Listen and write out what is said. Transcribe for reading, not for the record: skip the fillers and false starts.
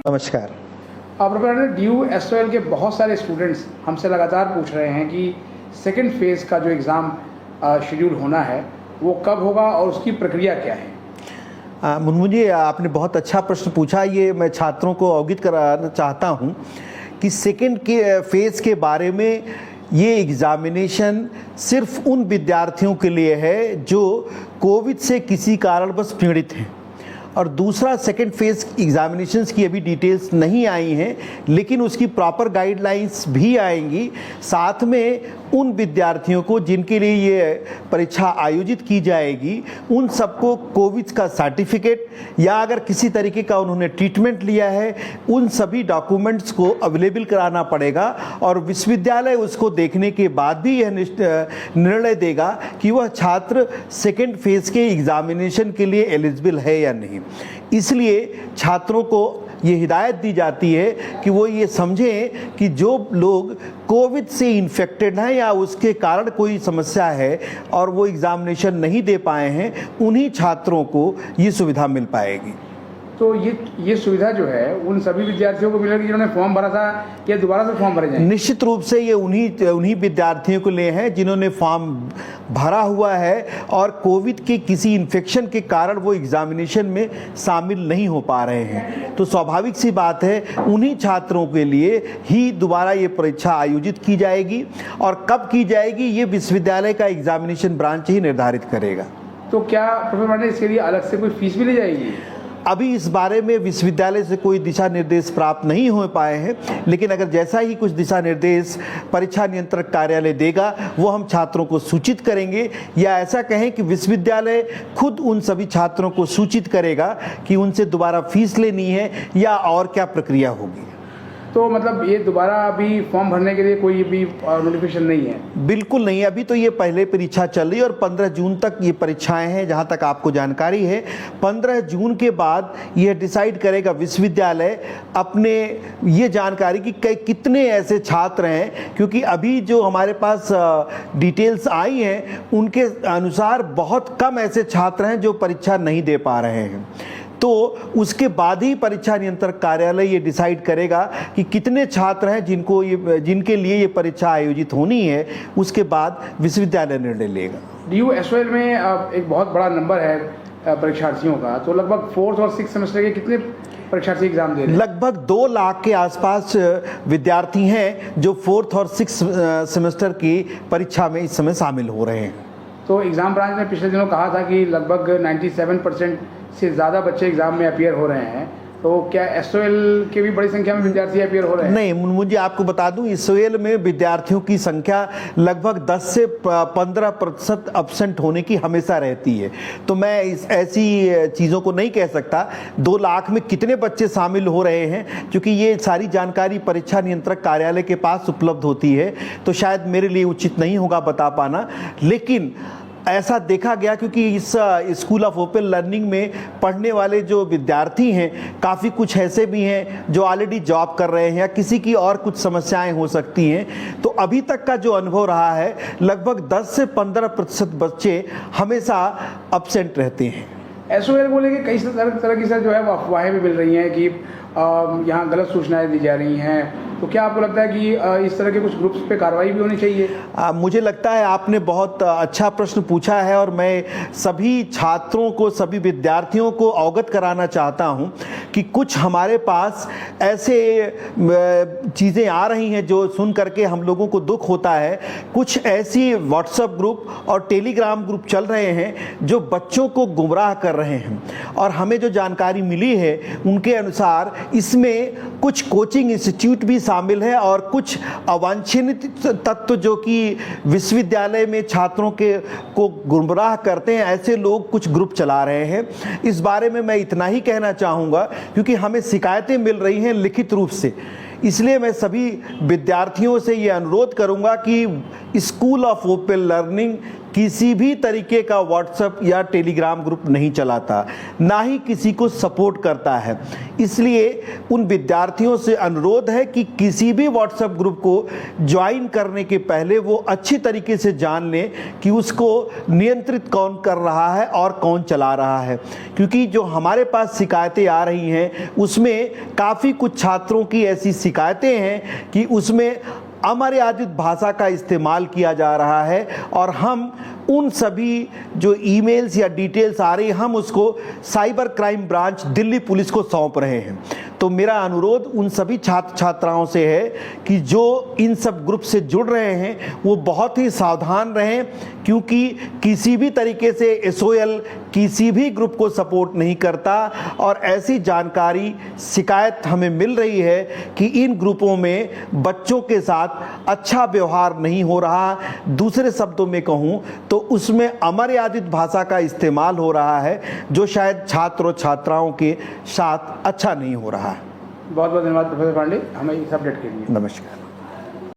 नमस्कार। Professor, DU-SOL के बहुत सारे स्टूडेंट्स हमसे लगातार पूछ रहे हैं कि सेकेंड फेज़ का जो एग्ज़ाम शेड्यूल होना है वो कब होगा और उसकी प्रक्रिया क्या है। मुझे आपने बहुत अच्छा प्रश्न पूछा। ये मैं छात्रों को अवगत कराना चाहता हूँ कि सेकेंड के फेज़ के बारे में ये एग्ज़ामिनेशन सिर्फ उन विद्यार्थियों के लिए है जो कोविड से किसी कारणवश पीड़ित हैं, और दूसरा सेकेंड फेज़ एग्ज़ामिनेशंस की अभी डिटेल्स नहीं आई हैं, लेकिन उसकी प्रॉपर गाइडलाइंस भी आएंगी। साथ में उन विद्यार्थियों को जिनके लिए ये परीक्षा आयोजित की जाएगी उन सबको कोविड का सर्टिफिकेट या अगर किसी तरीके का उन्होंने ट्रीटमेंट लिया है उन सभी डॉक्यूमेंट्स को अवेलेबल कराना पड़ेगा, और विश्वविद्यालय उसको देखने के बाद भी यह निर्णय देगा कि वह छात्र सेकेंड फेज़ के एग्ज़ामिनेशन के लिए एलिजिबल है या नहीं। इसलिए छात्रों को ये हिदायत दी जाती है कि वो ये समझें कि जो लोग कोविड से इन्फेक्टेड हैं या उसके कारण कोई समस्या है और वो एग्ज़ामिनेशन नहीं दे पाए हैं, उन्हीं छात्रों को ये सुविधा मिल पाएगी। तो ये सुविधा जो है उन सभी विद्यार्थियों को मिलेगी जिन्होंने फॉर्म भरा था, या दोबारा से फॉर्म भरे जाएंगे? निश्चित रूप से ये उन्हीं विद्यार्थियों को लिए हैं जिन्होंने फॉर्म भरा हुआ है और कोविड के किसी इन्फेक्शन के कारण वो एग्ज़ामिनेशन में शामिल नहीं हो पा रहे हैं। तो स्वाभाविक सी बात है उन्हीं छात्रों के लिए ही दोबारा ये परीक्षा आयोजित की जाएगी, और कब की जाएगी ये विश्वविद्यालय का एग्ज़ामिनेशन ब्रांच ही निर्धारित करेगा। तो क्या प्रोफेसर इसके लिए अलग से कोई फीस भी ली जाएगी? अभी इस बारे में विश्वविद्यालय से कोई दिशा निर्देश प्राप्त नहीं हो पाए हैं, लेकिन अगर जैसा ही कुछ दिशा निर्देश परीक्षा नियंत्रक कार्यालय देगा वो हम छात्रों को सूचित करेंगे, या ऐसा कहें कि विश्वविद्यालय खुद उन सभी छात्रों को सूचित करेगा कि उनसे दोबारा फीस लेनी है या और क्या प्रक्रिया होगी। तो मतलब ये दोबारा अभी फॉर्म भरने के लिए कोई भी नोटिफिकेशन नहीं है? बिल्कुल नहीं, अभी तो ये पहले परीक्षा चल रही है और 15 जून तक ये परीक्षाएं हैं जहां तक आपको जानकारी है। 15 जून के बाद यह डिसाइड करेगा विश्वविद्यालय अपने ये जानकारी कि कितने ऐसे छात्र हैं, क्योंकि अभी जो हमारे पास डिटेल्स आई हैं उनके अनुसार बहुत कम ऐसे छात्र हैं जो परीक्षा नहीं दे पा रहे हैं। तो उसके बाद ही परीक्षा नियंत्रक कार्यालय ये डिसाइड करेगा कि कितने छात्र हैं जिनके लिए ये परीक्षा आयोजित होनी है, उसके बाद विश्वविद्यालय निर्णय लेगा। DU-SOL में एक बहुत बड़ा नंबर है परीक्षार्थियों का, तो लगभग 4th और 6th सेमेस्टर के कितने परीक्षार्थी एग्जाम दे रहे हैं? लगभग 2 लाख के आसपास विद्यार्थी हैं जो 4th और 6th सेमेस्टर की परीक्षा में इस समय शामिल हो रहे हैं। तो एग्ज़ाम ब्रांच ने पिछले दिनों कहा था कि लगभग 97% से ज़्यादा बच्चे एग्ज़ाम में अपीयर हो रहे हैं, तो क्या SOL के भी बड़ी संख्या में विद्यार्थी अपीयर हो रहे हैं? नहीं, मुझे आपको बता दूं SOL में विद्यार्थियों की संख्या लगभग 10 से 15% अब्सेंट होने की हमेशा रहती है, तो मैं ऐसी चीज़ों को नहीं कह सकता 2 लाख में कितने बच्चे शामिल हो रहे हैं, क्योंकि ये सारी जानकारी परीक्षा नियंत्रक कार्यालय के पास उपलब्ध होती है, तो शायद मेरे लिए उचित नहीं होगा बता पाना। लेकिन ऐसा देखा गया क्योंकि इस स्कूल ऑफ ओपन लर्निंग में पढ़ने वाले जो विद्यार्थी हैं काफ़ी कुछ ऐसे भी हैं जो ऑलरेडी जॉब कर रहे हैं या किसी की और कुछ समस्याएं हो सकती हैं, तो अभी तक का जो अनुभव रहा है लगभग 10 से 15% बच्चे हमेशा अब्सेंट रहते हैं। SOL को लेकर कई तरह की सर जो है वो अफवाहें भी मिल रही हैं कि यहाँ गलत सूचनाएं दी जा रही हैं, तो क्या आपको लगता है कि इस तरह के कुछ ग्रुप्स पे कार्रवाई भी होनी चाहिए? मुझे लगता है आपने बहुत अच्छा प्रश्न पूछा है, और मैं सभी छात्रों को, सभी विद्यार्थियों को अवगत कराना चाहता हूं कि कुछ हमारे पास ऐसे चीज़ें आ रही हैं जो सुन करके हम लोगों को दुख होता है। कुछ ऐसी व्हाट्सएप ग्रुप और टेलीग्राम ग्रुप चल रहे हैं जो बच्चों को गुमराह कर रहे हैं, और हमें जो जानकारी मिली है उनके अनुसार इसमें कुछ कोचिंग इंस्टीट्यूट भी शामिल है और कुछ अवांछित तत्व जो कि विश्वविद्यालय में छात्रों को गुमराह करते हैं, ऐसे लोग कुछ ग्रुप चला रहे हैं। इस बारे में मैं इतना ही कहना चाहूँगा क्योंकि हमें शिकायतें मिल रही हैं लिखित रूप से, इसलिए मैं सभी विद्यार्थियों से ये अनुरोध करूंगा कि स्कूल ऑफ ओपन लर्निंग किसी भी तरीके का व्हाट्सएप या टेलीग्राम ग्रुप नहीं चलाता, ना ही किसी को सपोर्ट करता है। इसलिए उन विद्यार्थियों से अनुरोध है कि किसी भी व्हाट्सएप ग्रुप को ज्वाइन करने के पहले वो अच्छी तरीके से जान लें कि उसको नियंत्रित कौन कर रहा है और कौन चला रहा है। क्योंकि जो हमारे पास शिकायतें आ रही हैं उसमें काफ़ी कुछ छात्रों की ऐसी शिकायतें हैं कि उसमें अमर्यादित भाषा का इस्तेमाल किया जा रहा है और हम उन सभी जो ईमेल्स या डिटेल्स आ रही हैं हम उसको cyber crime branch Delhi police को सौंप रहे हैं। तो मेरा अनुरोध उन सभी छात्र छात्राओं से है कि जो इन सब ग्रुप से जुड़ रहे हैं वो बहुत ही सावधान रहें, क्योंकि किसी भी तरीके से एसओएल किसी भी ग्रुप को सपोर्ट नहीं करता। और ऐसी जानकारी शिकायत हमें मिल रही है कि इन ग्रुपों में बच्चों के साथ अच्छा व्यवहार नहीं हो रहा, दूसरे शब्दों में कहूँ तो उसमें अमर्यादित भाषा का इस्तेमाल हो रहा है जो शायद छात्र और छात्राओं के साथ अच्छा नहीं हो रहा है। बहुत बहुत धन्यवाद प्रोफेसर पांडे, हमें इस अपडेट के लिए। नमस्कार।